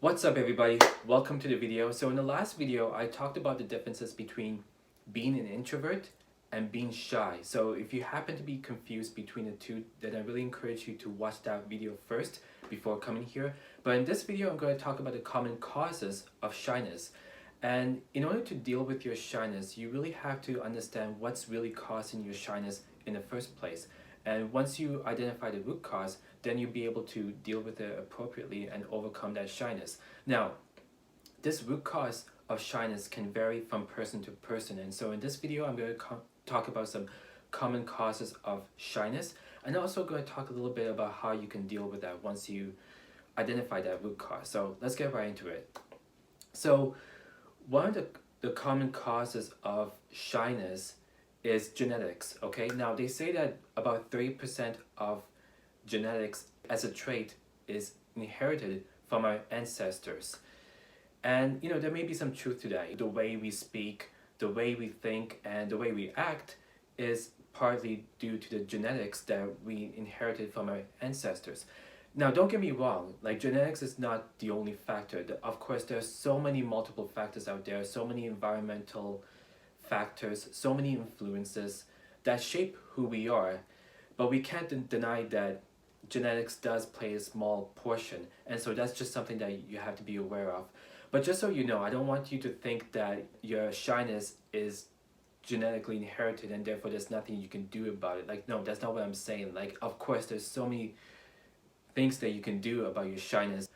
What's up everybody? Welcome to the video. So in the last video, I talked about the differences between being an introvert and being shy. So if you happen to be confused between the two, then I really encourage you to watch that video first before coming here. But in this video, I'm going to talk about the common causes of shyness. And in order to deal with your shyness, you really have to understand what's really causing your shyness in the first place. And once you identify the root cause, then you'll be able to deal with it appropriately and overcome that shyness. Now, this root cause of shyness can vary from person to person. And so in this video, I'm going to talk about some common causes of shyness. And also going to talk a little bit about how you can deal with that once you identify that root cause. So let's get right into it. So one of the common causes of shyness is genetics. Okay, now they say that about 30% of genetics as a trait is inherited from our ancestors. And there may be some truth to that. The way we speak, the way we think, and the way we act is partly due to the genetics that we inherited from our ancestors. Now, don't get me wrong, like genetics is not the only factor. Of course, there's so many multiple factors out there, so many environmental factors, so many influences that shape who we are, but we can't deny that genetics does play a small portion, and so that's just something that you have to be aware of. But just so you know, I don't want you to think that your shyness is genetically inherited and therefore there's nothing you can do about it. Like, no, that's not what I'm saying. Like, of course, there's so many things that you can do about your shyness.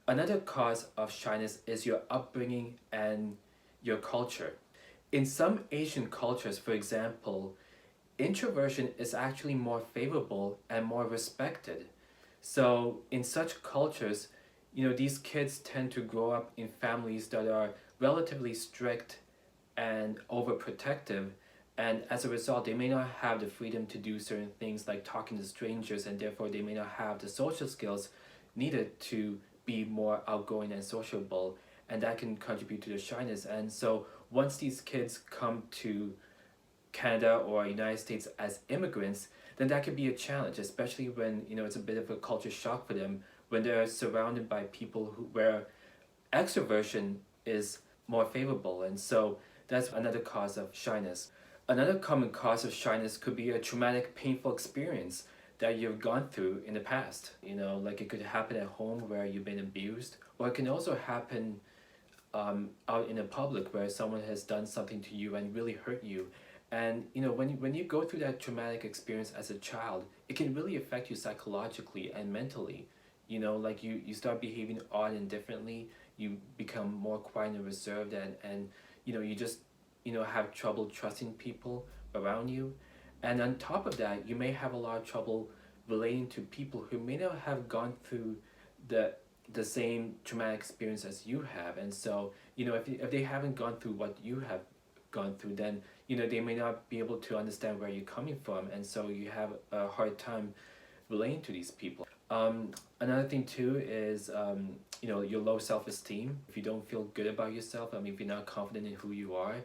Another cause of shyness is your upbringing and your culture. In some Asian cultures, for example, introversion is actually more favorable and more respected. So in such cultures, these kids tend to grow up in families that are relatively strict and overprotective, and as a result, they may not have the freedom to do certain things like talking to strangers, and therefore they may not have the social skills needed to be more outgoing and sociable, and that can contribute to the shyness. And so once these kids come to Canada or United States as immigrants, then that could be a challenge, especially when it's a bit of a culture shock for them when they're surrounded by people where extroversion is more favorable. And so that's another cause of shyness. Another common cause of shyness could be a traumatic, painful experience that you've gone through in the past. Like it could happen at home where you've been abused, or it can also happen out in the public where someone has done something to you and really hurt you. And when you go through that traumatic experience as a child, it can really affect you psychologically and mentally. Like you start behaving odd and differently, you become more quiet and reserved, and you just have trouble trusting people around you. And on top of that, you may have a lot of trouble relating to people who may not have gone through the same traumatic experience as you have. And so if they haven't gone through what you have gone through, then they may not be able to understand where you're coming from, and so you have a hard time relating to these people. Another thing too is your low self-esteem. If you don't feel good about yourself, if you're not confident in who you are,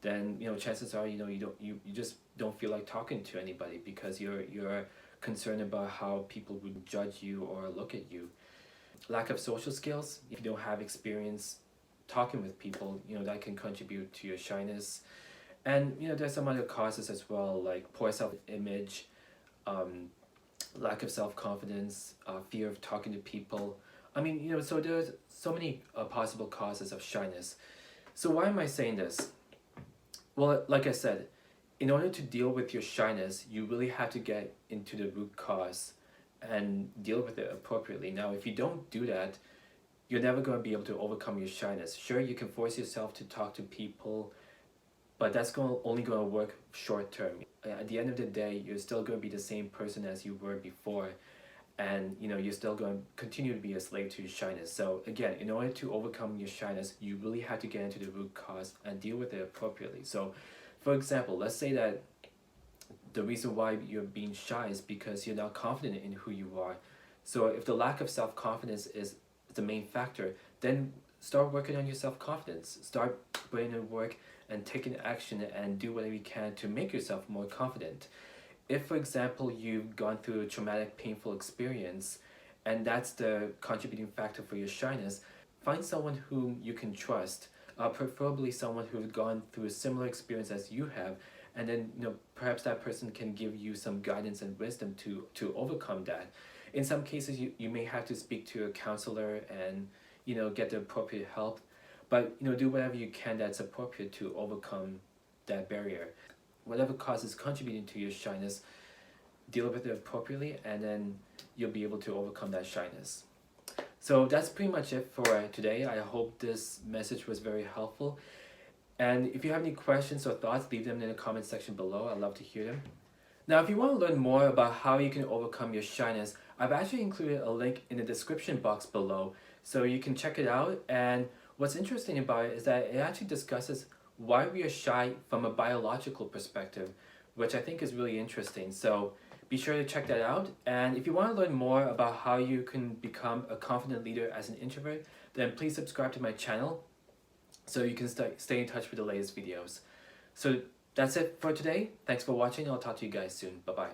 then chances are you just don't feel like talking to anybody because you're concerned about how people would judge you or look at you. Lack of social skills. If you don't have experience talking with people, that can contribute to your shyness. And there's some other causes as well, like poor self-image, lack of self-confidence, fear of talking to people. So there's so many possible causes of shyness. So why am I saying this? Well, like I said, in order to deal with your shyness, you really have to get into the root cause and deal with it appropriately. Now, if you don't do that, you're never going to be able to overcome your shyness. Sure, you can force yourself to talk to people, but that's only going to work short term. At the end of the day, you're still going to be the same person as you were before, and you're still going to continue to be a slave to your shyness. So again, in order to overcome your shyness, you really have to get into the root cause and deal with it appropriately. So for example, let's say that the reason why you're being shy is because you're not confident in who you are. So if the lack of self-confidence is the main factor, then start working on your self-confidence. Start putting in work and taking action and do whatever you can to make yourself more confident. If, for example, you've gone through a traumatic, painful experience, and that's the contributing factor for your shyness, find someone whom you can trust, preferably someone who's gone through a similar experience as you have, and then perhaps that person can give you some guidance and wisdom to overcome that. In some cases, you may have to speak to a counselor and get the appropriate help, but do whatever you can that's appropriate to overcome that barrier. Whatever causes contributing to your shyness, deal with it appropriately, and then you'll be able to overcome that shyness. So that's pretty much it for today. I hope this message was very helpful. And if you have any questions or thoughts, leave them in the comment section below. I'd love to hear them. Now, if you want to learn more about how you can overcome your shyness, I've actually included a link in the description box below, so you can check it out. And what's interesting about it is that it actually discusses why we are shy from a biological perspective, which I think is really interesting. So be sure to check that out. And if you want to learn more about how you can become a confident leader as an introvert, then please subscribe to my channel so you can stay in touch with the latest videos. So that's it for today. Thanks for watching. I'll talk to you guys soon. Bye-bye.